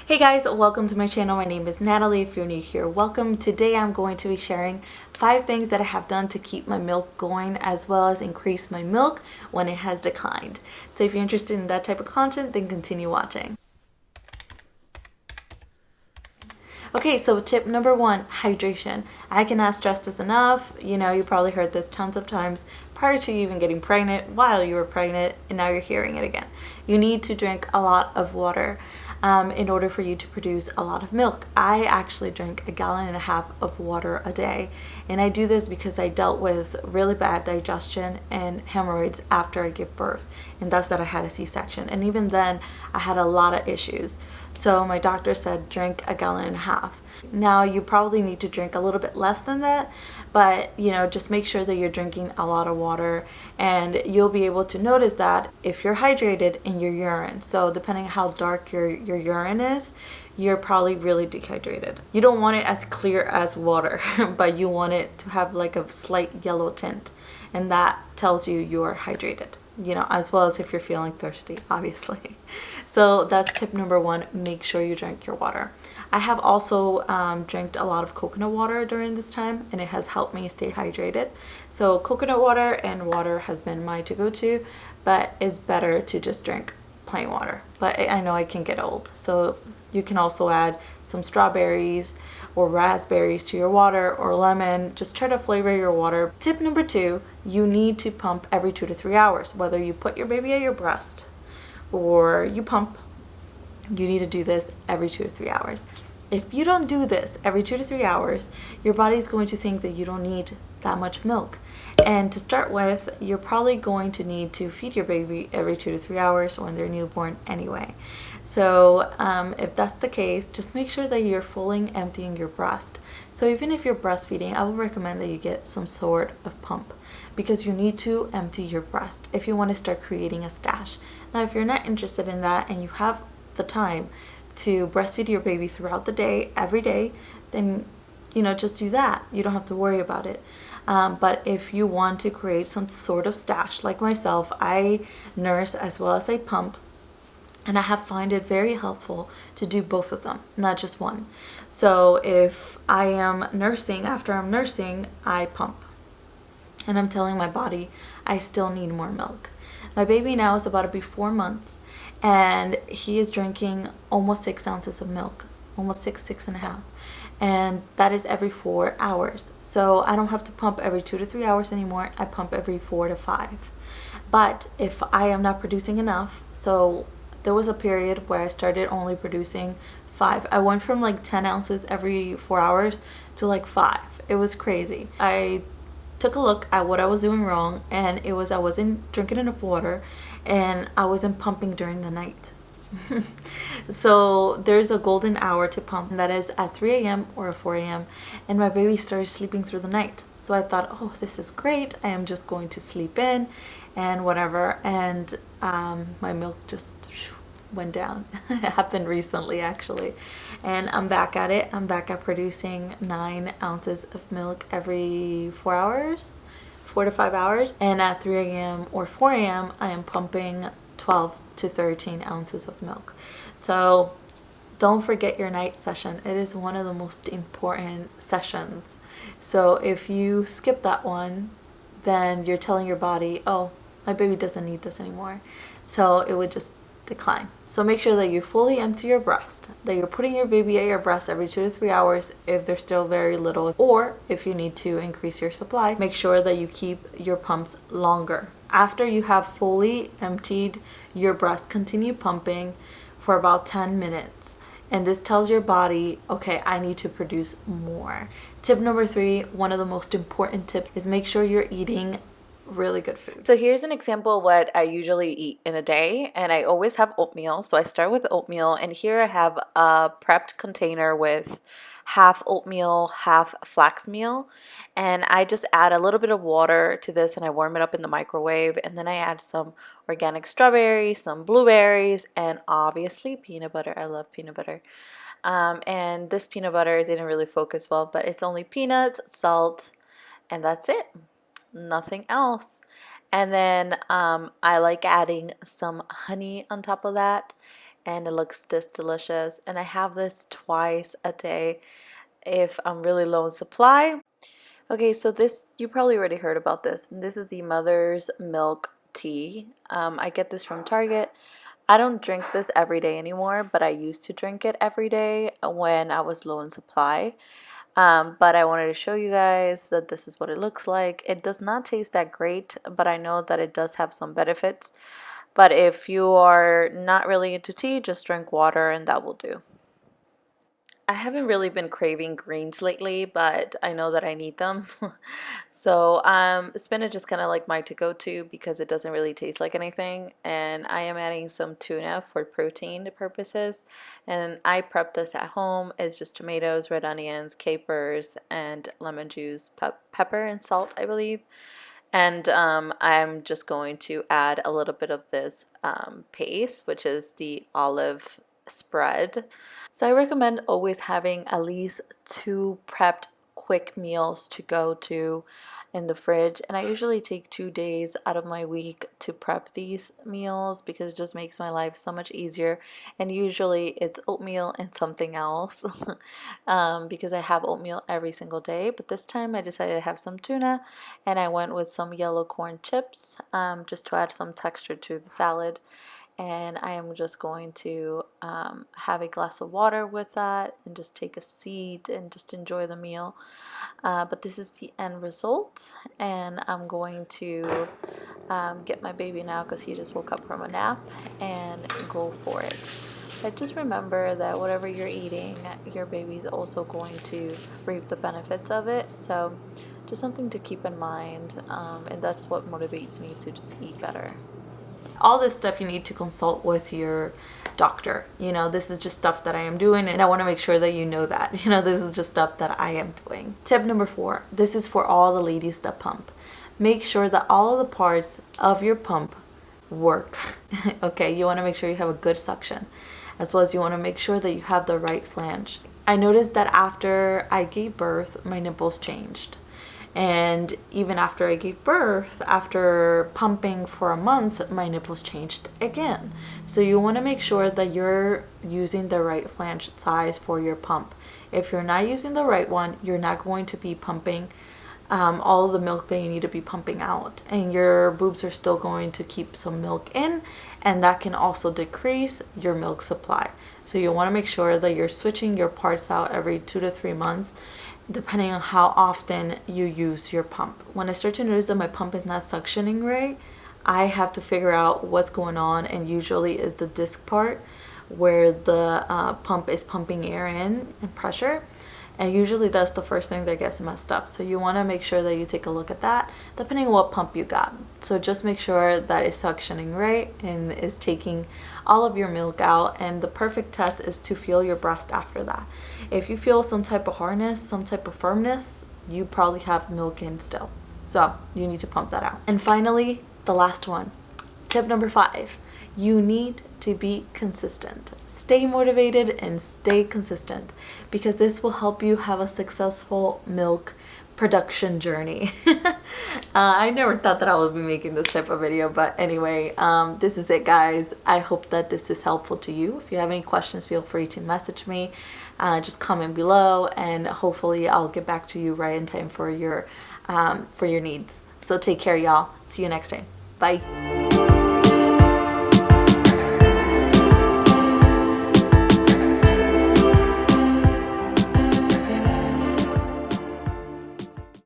Hey guys, welcome to my channel. My name is Natalie. If you're new here, welcome. Today I'm going to be sharing 5 things that I have done to keep my milk going as well as increase my milk when it has declined. So if you're interested in that type of content, then continue watching. Okay, so tip number 1, hydration. I cannot stress this enough. You probably heard this tons of times prior to you even getting pregnant, while you were pregnant, and now you're hearing it again. You need to drink a lot of water in order for you to produce a lot of milk. I actually drink 1.5 gallons of water a day, and I do this because I dealt with really bad digestion and hemorrhoids after I gave birth, and thus that I had a C-section. And even then, I had a lot of issues. So my doctor said drink 1.5 gallons. Now you probably need to drink a little bit less than that, but just make sure that you're drinking a lot of water, and you'll be able to notice that if you're hydrated in your urine. So depending on how dark your urine is, you're probably really dehydrated. You don't want it as clear as water, but you want it to have like a slight yellow tint, and that tells you you're hydrated. As well as if you're feeling thirsty, obviously. So that's tip number 1, make sure you drink your water. I have also drank a lot of coconut water during this time, and it has helped me stay hydrated. So coconut water and water has been my to-go-to, but it's better to just drink plain water. But I know I can get old, so you can also add some strawberries or raspberries to your water, or lemon. Just try to flavor your water. Tip number 2, you need to pump every 2 to 3 hours. Whether you put your baby at your breast or you pump, you need to do this every 2 to 3 hours. If you don't do this every 2 to 3 hours, your body's going to think that you don't need that much milk. And to start with, you're probably going to need to feed your baby every 2 to 3 hours when they're newborn anyway. So if that's the case, just make sure that you're fully emptying your breast. So even if you're breastfeeding, I would recommend that you get some sort of pump, because you need to empty your breast if you want to start creating a stash. Now, if you're not interested in that and you have the time to breastfeed your baby throughout the day, every day, then just do that. You don't have to worry about it. But if you want to create some sort of stash, like myself, I nurse as well as I pump, and I have found it very helpful to do both of them, not just one. So if I am nursing, after I'm nursing, I pump, and I'm telling my body I still need more milk. My baby now is about to be 4 months, and he is drinking almost 6 ounces of milk, almost 6.5, and that is every 4 hours. So I don't have to pump every 2 to 3 hours anymore. I pump every 4 to 5. But if I am not producing enough, so there was a period where I started only producing 5. I went from like 10 ounces every 4 hours to like 5. It was crazy. I took a look at what I was doing wrong, and it was I wasn't drinking enough water, and I wasn't pumping during the night. So there's a golden hour to pump, and that is at 3 a.m. or 4 a.m. and my baby started sleeping through the night. So I thought, oh, this is great. I am just going to sleep in and whatever. And my milk just went down. It happened recently, actually. And I'm back at it. I'm back at producing 9 ounces of milk every 4 hours, 4 to 5 hours. And at 3 a.m. or 4 a.m. I am pumping 12 to 13 ounces of milk. So don't forget your night session. It is one of the most important sessions. So if you skip that one, then you're telling your body, oh, my baby doesn't need this anymore. So it would just decline. So make sure that you fully empty your breast, that you're putting your baby at your breast every 2 to 3 hours if they're still very little, or if you need to increase your supply, make sure that you keep your pumps longer. After you have fully emptied your breast, continue pumping for about 10 minutes. And this tells your body, okay, I need to produce more. Tip number 3, one of the most important tips, is make sure you're eating really good food. So here's an example of what I usually eat in a day, and I always have oatmeal. So I start with oatmeal, and here I have a prepped container with half oatmeal, half flax meal, and I just add a little bit of water to this, and I warm it up in the microwave, and then I add some organic strawberries, some blueberries, and obviously peanut butter. I love peanut butter. And this peanut butter didn't really focus well, but it's only peanuts, salt, and that's it. Nothing else. And then I like adding some honey on top of that, and it looks this delicious. And I have this twice a day if I'm really low in supply. Okay, so this, you probably already heard about this. This is the Mother's Milk Tea. I get this from Target. I don't drink this every day anymore, but I used to drink it every day when I was low in supply. But I wanted to show you guys that this is what it looks like. It does not taste that great, but I know that it does have some benefits. But if you are not really into tea, just drink water and that will do. I haven't really been craving greens lately, but I know that I need them. So spinach is kind of like my to-go-to because it doesn't really taste like anything. And I am adding some tuna for protein purposes. And I prep this at home. It's just tomatoes, red onions, capers, and lemon juice, pepper and salt, I believe. And I'm just going to add a little bit of this paste, which is the olive spread. So I recommend always having at least 2 prepped quick meals to go to in the fridge, and I usually take 2 days out of my week to prep these meals because it just makes my life so much easier. And usually it's oatmeal and something else because I have oatmeal every single day, but this time I decided to have some tuna, and I went with some yellow corn chips just to add some texture to the salad. And I am just going to have a glass of water with that and just take a seat and just enjoy the meal. But this is the end result, and I'm going to get my baby now because he just woke up from a nap, and go for it. But just remember that whatever you're eating, your baby's also going to reap the benefits of it. So just something to keep in mind, and that's what motivates me to just eat better. All this stuff you need to consult with your doctor. You know, this is just stuff that I am doing, and I want to make sure that you know that. You know, this is just stuff that I am doing. Tip number 4. This is for all the ladies that pump. Make sure that all of the parts of your pump work. Okay, you want to make sure you have a good suction, as well as you want to make sure that you have the right flange. I noticed that after I gave birth, my nipples changed. And even after I gave birth, after pumping for a month, my nipples changed again. So you want to make sure that you're using the right flange size for your pump. If you're not using the right one, you're not going to be pumping all of the milk that you need to be pumping out, and your boobs are still going to keep some milk in, and that can also decrease your milk supply. So you want to make sure that you're switching your parts out every 2 to 3 months, depending on how often you use your pump. When I start to notice that my pump is not suctioning right, I have to figure out what's going on, and usually is the disc part where the pump is pumping air in and pressure. And usually that's the first thing that gets messed up. So you want to make sure that you take a look at that, depending on what pump you got. So just make sure that it's suctioning right and is taking all of your milk out. And the perfect test is to feel your breast after that. If you feel some type of hardness, some type of firmness, you probably have milk in still. So you need to pump that out. And finally, the last one, tip number 5. You need to be consistent. Stay motivated and stay consistent, because this will help you have a successful milk production journey. I never thought that I would be making this type of video, but anyway, this is it, guys. I hope that this is helpful to you. If you have any questions, feel free to message me. Just comment below, and hopefully I'll get back to you right in time for your needs. So take care, y'all. See you next time. Bye.